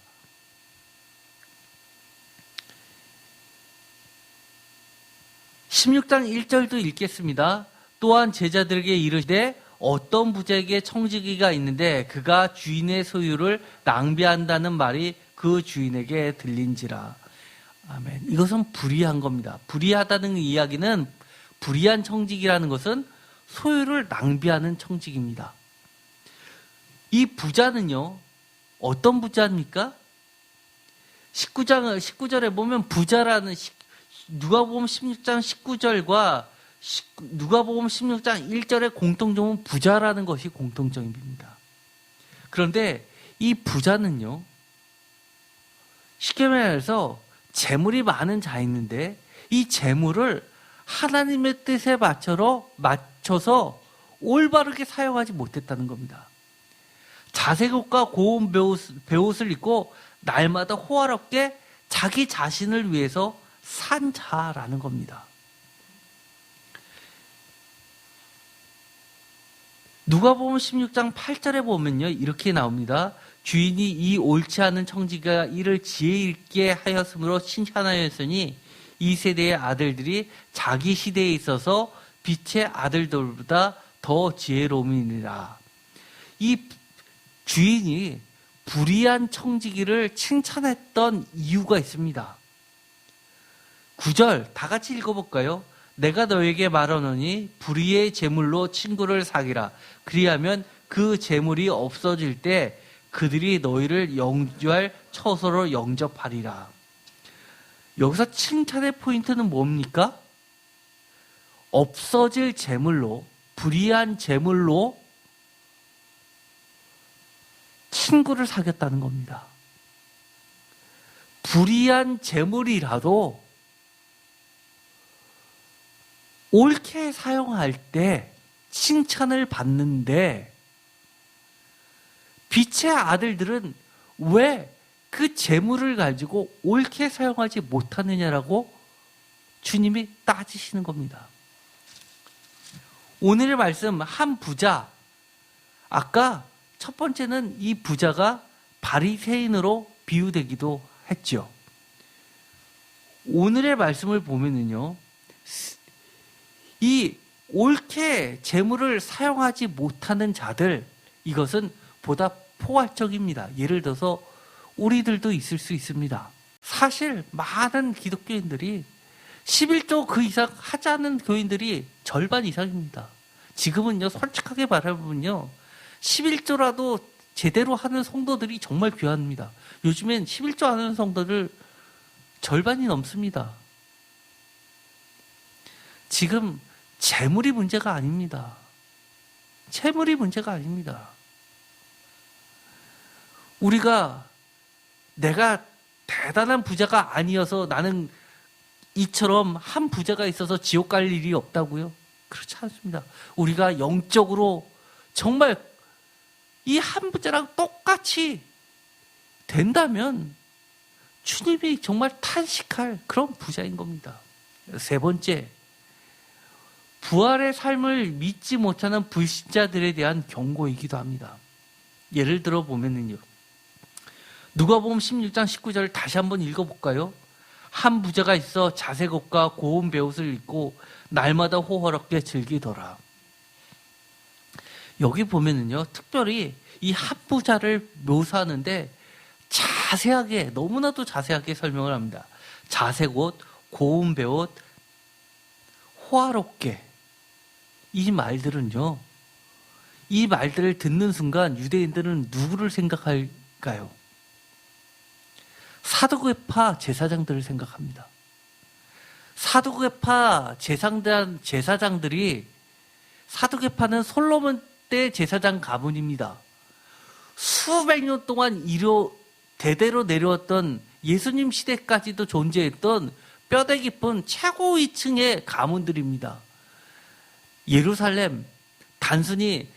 (16장 1절도) 읽겠습니다. 또한 제자들에게 이르되 어떤 부자에게 청지기가 있는데 그가 주인의 소유를 낭비한다는 말이 그 주인에게 들린지라. 아멘. 이것은 불의한 겁니다. 불의하다는 이야기는, 불의한 청지기라는 것은 소유를 낭비하는 청지기입니다. 이 부자는요, 어떤 부자입니까? 19절에 보면 부자라는, 누가복음 16장 19절과 누가복음 16장 1절의 공통점은 부자라는 것이 공통점입니다. 그런데 이 부자는요, 쉽게 말해서 재물이 많은 자였는데 이 재물을 하나님의 뜻에 맞춰서 올바르게 사용하지 못했다는 겁니다. 자색 옷과 고운 베옷을 입고 날마다 호화롭게 자기 자신을 위해서 산 자라는 겁니다. 누가복음 16장 8절에 보면요, 이렇게 나옵니다. 주인이 이 옳지 않은 청지기가 이를 지혜 있게 하였으므로 칭찬하였으니 이 세대의 아들들이 자기 시대에 있어서 빛의 아들들보다 더 지혜로움이니라. 이 주인이 불의한 청지기를 칭찬했던 이유가 있습니다. 9절 다 같이 읽어볼까요? 내가 너에게 말하노니 불의의 재물로 친구를 사귀라. 그리하면 그 재물이 없어질 때 그들이 너희를 영주할 처소로 영접하리라. 여기서 칭찬의 포인트는 뭡니까? 없어질 재물로, 불의한 재물로 친구를 사귀었다는 겁니다. 불의한 재물이라도 옳게 사용할 때 칭찬을 받는데 빛의 아들들은 왜 그 재물을 가지고 옳게 사용하지 못하느냐라고 주님이 따지시는 겁니다. 오늘의 말씀, 한 부자, 아까 첫 번째는 이 부자가 바리새인으로 비유되기도 했죠. 오늘의 말씀을 보면은요, 이 옳게 재물을 사용하지 못하는 자들, 이것은 보다 포괄적입니다. 예를 들어서 우리들도 있을 수 있습니다. 사실 많은 기독교인들이 11조 그 이상 하지 않는 교인들이 절반 이상입니다. 지금은요, 솔직하게 말하면요, 11조라도 제대로 하는 성도들이 정말 귀합니다. 요즘엔 11조 하는 성도들 절반이 넘습니다. 지금 재물이 문제가 아닙니다. 재물이 문제가 아닙니다. 우리가 내가 대단한 부자가 아니어서 나는 이처럼 한 부자가 있어서 지옥 갈 일이 없다고요? 그렇지 않습니다. 우리가 영적으로 정말 이 한 부자랑 똑같이 된다면 주님이 정말 탄식할 그런 부자인 겁니다. 세 번째, 부활의 삶을 믿지 못하는 불신자들에 대한 경고이기도 합니다. 예를 들어 보면은요, 누가복음 16장 19절을 다시 한번 읽어볼까요? 한 부자가 있어 자색 옷과 고운 베옷을 입고 날마다 호화롭게 즐기더라. 여기 보면은요, 특별히 이 한 부자를 묘사하는데 자세하게, 너무나도 자세하게 설명을 합니다. 자색 옷, 고운 베옷, 호화롭게. 이 말들은요, 이 말들을 듣는 순간 유대인들은 누구를 생각할까요? 사두개파 제사장들을 생각합니다. 사두개파 제사장들이, 사두개파는 솔로몬 때 제사장 가문입니다. 수백 년 동안 대대로 내려왔던 예수님 시대까지도 존재했던 뼈대 깊은 최고 위층의 가문들입니다. 예루살렘 단순히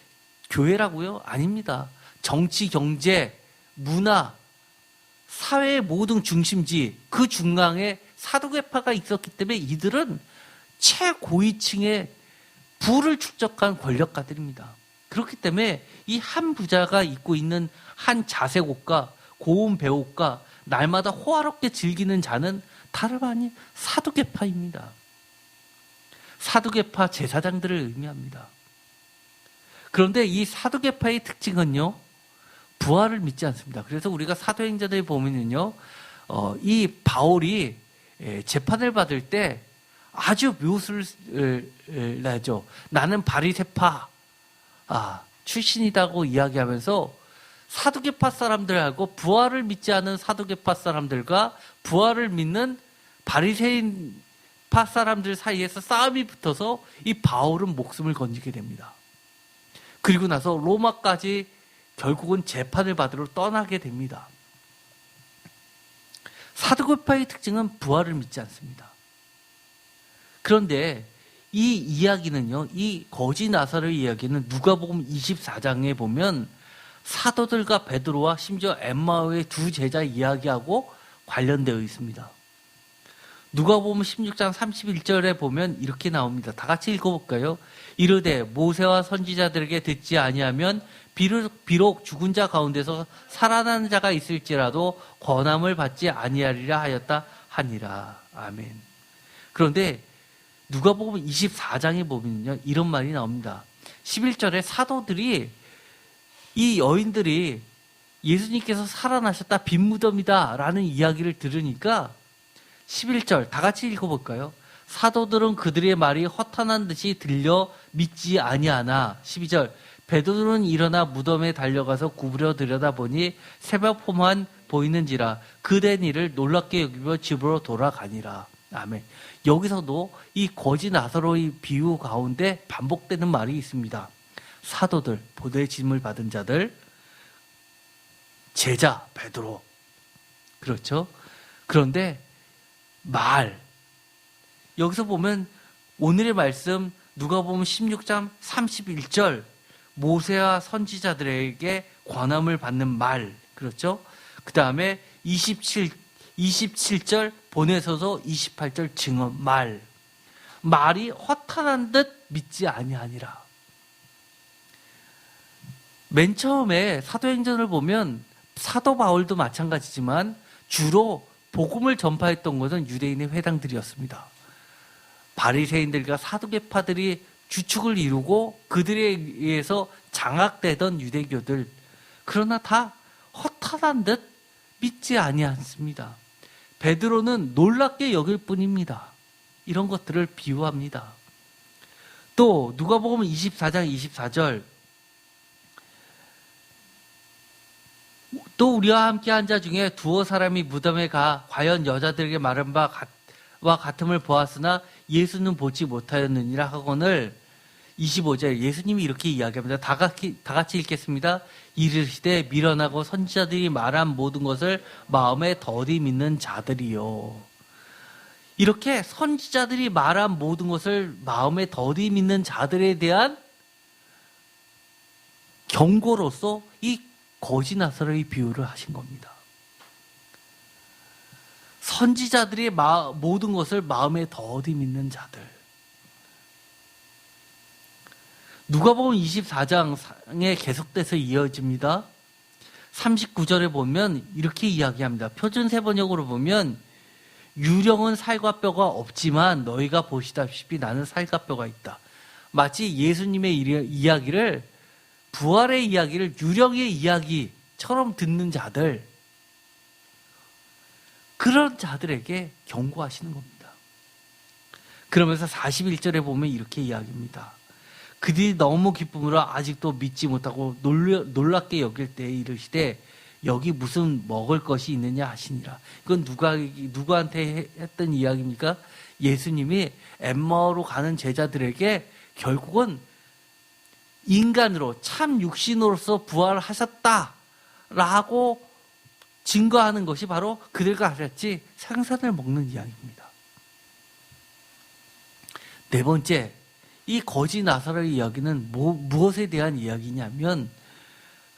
교회라고요? 아닙니다. 정치, 경제, 문화, 사회의 모든 중심지, 그 중앙에 사두개파가 있었기 때문에 이들은 최고위층의 부를 축적한 권력가들입니다. 그렇기 때문에 이 한 부자가 입고 있는 한 자색 옷과 고운 베옷과 날마다 호화롭게 즐기는 자는 다름 아닌 사두개파입니다. 사두개파 제사장들을 의미합니다. 그런데 이 사두개파의 특징은요, 부활을 믿지 않습니다. 그래서 우리가 사도행전에 보면은요, 이 바울이 재판을 받을 때 아주 묘수를 내죠. 나는 바리새파 출신이라고 이야기하면서 사두개파 사람들하고 부활을 믿지 않은 사두개파 사람들과 부활을 믿는 바리새인파 사람들 사이에서 싸움이 붙어서 이 바울은 목숨을 건지게 됩니다. 그리고 나서 로마까지 결국은 재판을 받으러 떠나게 됩니다. 사두개파의 특징은 부활을 믿지 않습니다. 그런데 이 이야기는요, 이 거지 나사로 이야기는 누가복음 24장에 보면 사도들과 베드로와 심지어 엠마오의 두 제자 이야기하고 관련되어 있습니다. 누가복음 16장 31절에 보면 이렇게 나옵니다. 다 같이 읽어볼까요? 이르되 모세와 선지자들에게 듣지 아니하면 비록 죽은 자 가운데서 살아나는 자가 있을지라도 권함을 받지 아니하리라 하였다 하니라. 아멘. 그런데 누가복음 24장에 보면요, 이런 말이 나옵니다. 11절에 사도들이, 이 여인들이 예수님께서 살아나셨다, 빈 무덤이다 라는 이야기를 들으니까 11절 다 같이 읽어볼까요? 사도들은 그들의 말이 허탄한 듯이 들려 믿지 아니하나. 12절 베드로는 일어나 무덤에 달려가서 구부려 들여다보니 새벽포만 보이는지라 그된 일을 놀랍게 여기며 집으로 돌아가니라. 아멘. 여기서도 이 거지 나사로의 비유 가운데 반복되는 말이 있습니다. 사도들, 보배의 짐을 받은 자들, 제자 베드로. 그렇죠? 그런데 여기서 보면 오늘의 말씀 누가복음 16장 31절 모세와 선지자들에게 권함을 받는 말. 그렇죠? 그 다음에 27절 보내서서 28절 증언 말이 허탄한 듯 믿지 아니하니라. 맨 처음에 사도행전을 보면 사도 바울도 마찬가지지만 주로 복음을 전파했던 것은 유대인의 회당들이었습니다. 바리새인들과 사두개파들이 주축을 이루고 그들에 의해서 장악되던 유대교들, 그러나 다 허탄한 듯 믿지 아니하습니다. 베드로는 놀랍게 여길 뿐입니다. 이런 것들을 비유합니다. 또 누가복음 24장 24절 또 우리와 함께 한 자 중에 두어 사람이 무덤에 가 과연 여자들에게 말한 바와 같음을 보았으나 예수는 보지 못하였느니라 하거늘 25절 예수님이 이렇게 이야기합니다. 다 같이 읽겠습니다. 이르시되 미련하고 선지자들이 말한 모든 것을 마음에 더디 믿는 자들이요. 이렇게 선지자들이 말한 모든 것을 마음에 더디 믿는 자들에 대한 경고로서 이 거지 나사로의 비유를 하신 겁니다. 선지자들이 모든 것을 마음에 더디 믿는 자들. 누가복음 24장에 계속돼서 이어집니다. 39절에 보면 이렇게 이야기합니다. 표준 세번역으로 보면 유령은 살과 뼈가 없지만 너희가 보시다시피 나는 살과 뼈가 있다. 마치 예수님의 이야기를, 부활의 이야기를 유령의 이야기처럼 듣는 자들, 그런 자들에게 경고하시는 겁니다. 그러면서 41절에 보면 이렇게 이야기합니다. 그들이 너무 기쁨으로 아직도 믿지 못하고 놀랍게 여길 때에 이르시되 여기 무슨 먹을 것이 있느냐 하시니라. 이건 누구한테 했던 이야기입니까? 예수님이 엠마오로 가는 제자들에게 결국은 인간으로 참 육신으로서 부활하셨다라고 증거하는 것이 바로 그들과 같이 생선을 먹는 이야기입니다. 네 번째, 이 거지 나사로의 이야기는 무엇에 대한 이야기냐면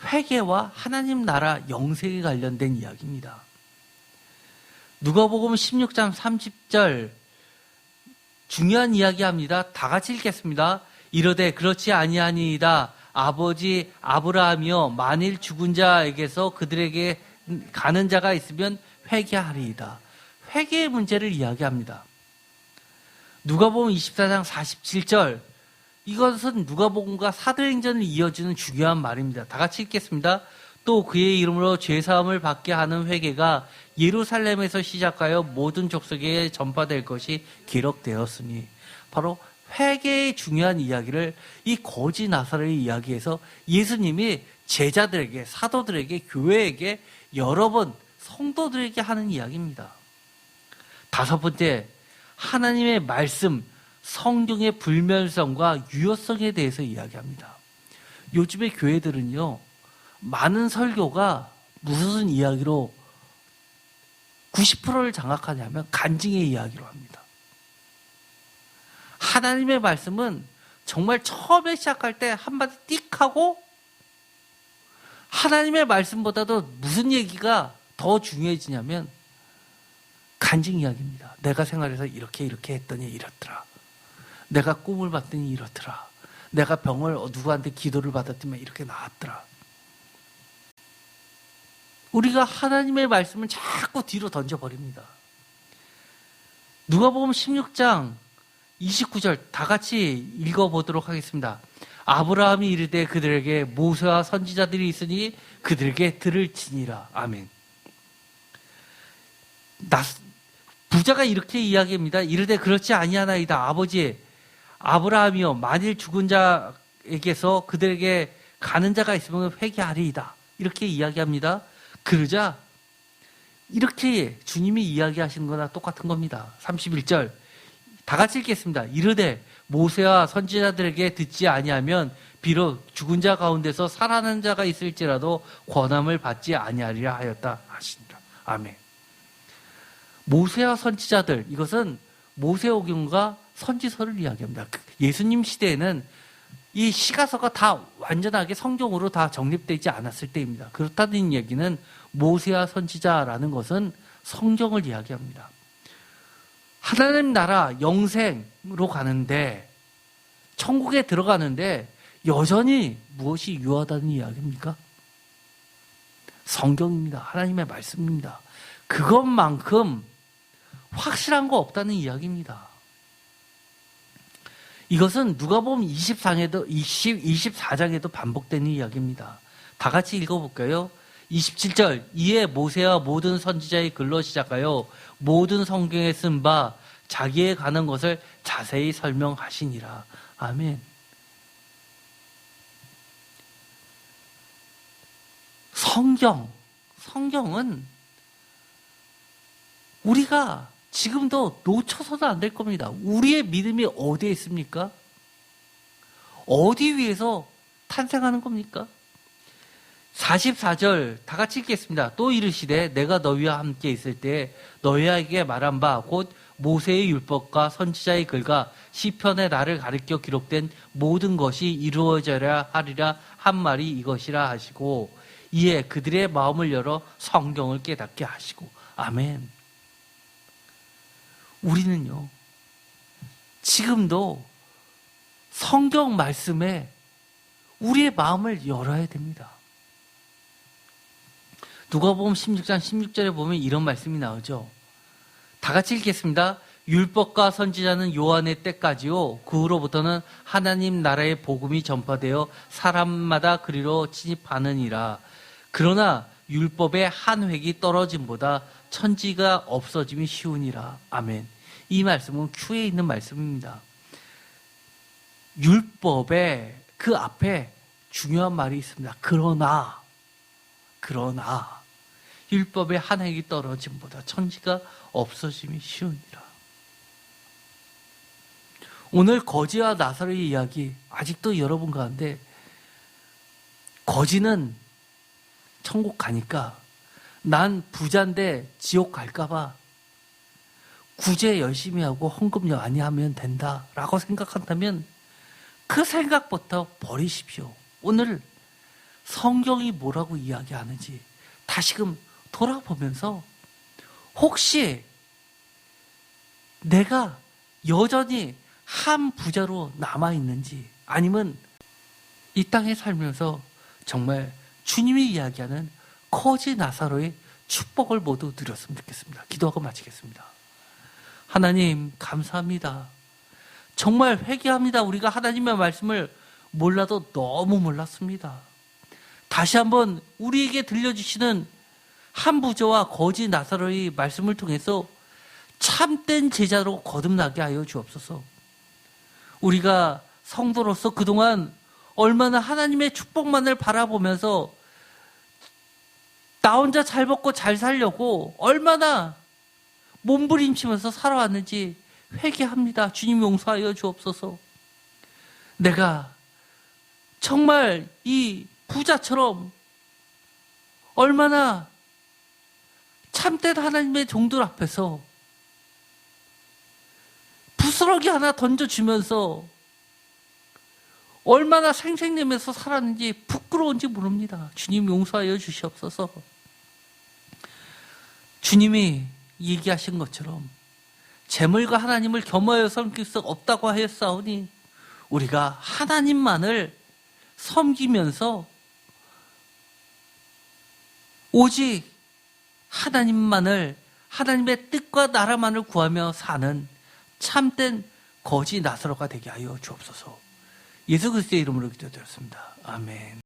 회개와 하나님 나라 영생에 관련된 이야기입니다. 누가복음 16장 30절 중요한 이야기합니다. 다 같이 읽겠습니다. 이르되 그렇지 아니하니이다. 아버지 아브라함이여 만일 죽은 자에게서 그들에게 가는 자가 있으면 회개하리이다. 회개의 문제를 이야기합니다. 누가복음 24장 47절, 이것은 누가복음과 사도행전을 이어주는 중요한 말입니다. 다 같이 읽겠습니다. 또 그의 이름으로 죄사함을 받게 하는 회개가 예루살렘에서 시작하여 모든 족속에 전파될 것이 기록되었으니, 바로 회개의 중요한 이야기를 이 거지 나사로의 이야기에서 예수님이 제자들에게, 사도들에게, 교회에게 여러 번 성도들에게 하는 이야기입니다. 다섯 번째, 하나님의 말씀, 성경의 불멸성과 유효성에 대해서 이야기합니다. 요즘의 교회들은요, 많은 설교가 무슨 이야기로 90%를 장악하냐면 간증의 이야기로 합니다. 하나님의 말씀은 정말 처음에 시작할 때 한마디 띡 하고 하나님의 말씀보다도 무슨 얘기가 더 중요해지냐면 간증 이야기입니다. 내가 생활해서 이렇게 했더니 이렇더라. 내가 꿈을 봤더니 이렇더라. 내가 병을 누구한테 기도를 받았더니 이렇게 나았더라. 우리가 하나님의 말씀을 자꾸 뒤로 던져버립니다. 누가복음 16장 29절 다 같이 읽어보도록 하겠습니다. 아브라함이 이르되 그들에게 모세와 선지자들이 있으니 그들에게 들을지니라. 아멘. 부자가 이렇게 이야기합니다. 이르되 그렇지 아니하나이다. 아버지 아브라함이여 만일 죽은 자에게서 그들에게 가는 자가 있으면 회개하리이다. 이렇게 이야기합니다. 그러자 이렇게 주님이 이야기하시는 거나 똑같은 겁니다. 31절 다 같이 읽겠습니다. 이르되 모세와 선지자들에게 듣지 아니하면 비록 죽은 자 가운데서 살아난 자가 있을지라도 권함을 받지 아니하리라 하였다 하시니라. 아멘. 모세와 선지자들, 이것은 모세오경과 선지서를 이야기합니다. 예수님 시대에는 이 시가서가 다 완전하게 성경으로 다 정립되지 않았을 때입니다. 그렇다는 얘기는 모세와 선지자라는 것은 성경을 이야기합니다. 하나님 나라 영생으로 가는데, 천국에 들어가는데 여전히 무엇이 유효하다는 이야기입니까? 성경입니다. 하나님의 말씀입니다. 그것만큼 확실한 거 없다는 이야기입니다. 이것은 누가복음 24장에도 반복되는 이야기입니다. 다 같이 읽어볼까요? 27절 이에 모세와 모든 선지자의 글로 시작하여 모든 성경에 쓴 바 자기에 관한 것을 자세히 설명하시니라. 아멘. 성경은 우리가 지금도 놓쳐서는 안 될 겁니다. 우리의 믿음이 어디에 있습니까? 어디 위해서 탄생하는 겁니까? 44절 다 같이 읽겠습니다. 또 이르시되 내가 너희와 함께 있을 때 너희에게 말한 바 곧 모세의 율법과 선지자의 글과 시편의 나를 가리켜 기록된 모든 것이 이루어져야 하리라 한 말이 이것이라 하시고 이에 그들의 마음을 열어 성경을 깨닫게 하시고. 아멘. 우리는요, 지금도 성경 말씀에 우리의 마음을 열어야 됩니다. 누가복음 16장 16절에 보면 이런 말씀이 나오죠. 다 같이 읽겠습니다. 율법과 선지자는 요한의 때까지요, 그 후로부터는 하나님 나라의 복음이 전파되어 사람마다 그리로 침입하느니라. 그러나 율법의 한 획이 떨어짐보다 천지가 없어짐이 쉬우니라. 아멘. 이 말씀은 큐에 있는 말씀입니다. 율법의 그 앞에 중요한 말이 있습니다. 그러나 율법의 한 획이 떨어짐보다 천지가 없어짐이 쉬우니라. 오늘 거지와 나사로의 이야기, 아직도 여러분 가운데 거지는 천국 가니까 난 부자인데 지옥 갈까봐 구제 열심히 하고 헌금 많이 하면 된다라고 생각한다면 그 생각부터 버리십시오. 오늘 성경이 뭐라고 이야기하는지 다시금 돌아보면서 혹시 내가 여전히 한 부자로 남아있는지, 아니면 이 땅에 살면서 정말 주님이 이야기하는 거지 나사로의 축복을 모두 누렸으면 좋겠습니다. 기도하고 마치겠습니다. 하나님 감사합니다. 정말 회개합니다. 우리가 하나님의 말씀을 몰라도 너무 몰랐습니다. 다시 한번 우리에게 들려주시는 한 부자와 거지 나사로의 말씀을 통해서 참된 제자로 거듭나게 하여 주옵소서. 우리가 성도로서 그동안 얼마나 하나님의 축복만을 바라보면서 나 혼자 잘 먹고 잘 살려고 얼마나 몸부림치면서 살아왔는지 회개합니다. 주님 용서하여 주옵소서. 내가 정말 이 부자처럼 얼마나 참된 하나님의 종들 앞에서 부스러기 하나 던져주면서 얼마나 생색내면서 살았는지 부끄러운지 모릅니다. 주님 용서하여 주시옵소서. 주님이 얘기하신 것처럼 재물과 하나님을 겸하여 섬길 수 없다고 하였사오니 우리가 하나님만을 섬기면서 오직 하나님만을, 하나님의 뜻과 나라만을 구하며 사는 참된 거지 나사로가 되게 하여 주옵소서. 예수 그리스도의 이름으로 기도드렸습니다. 아멘.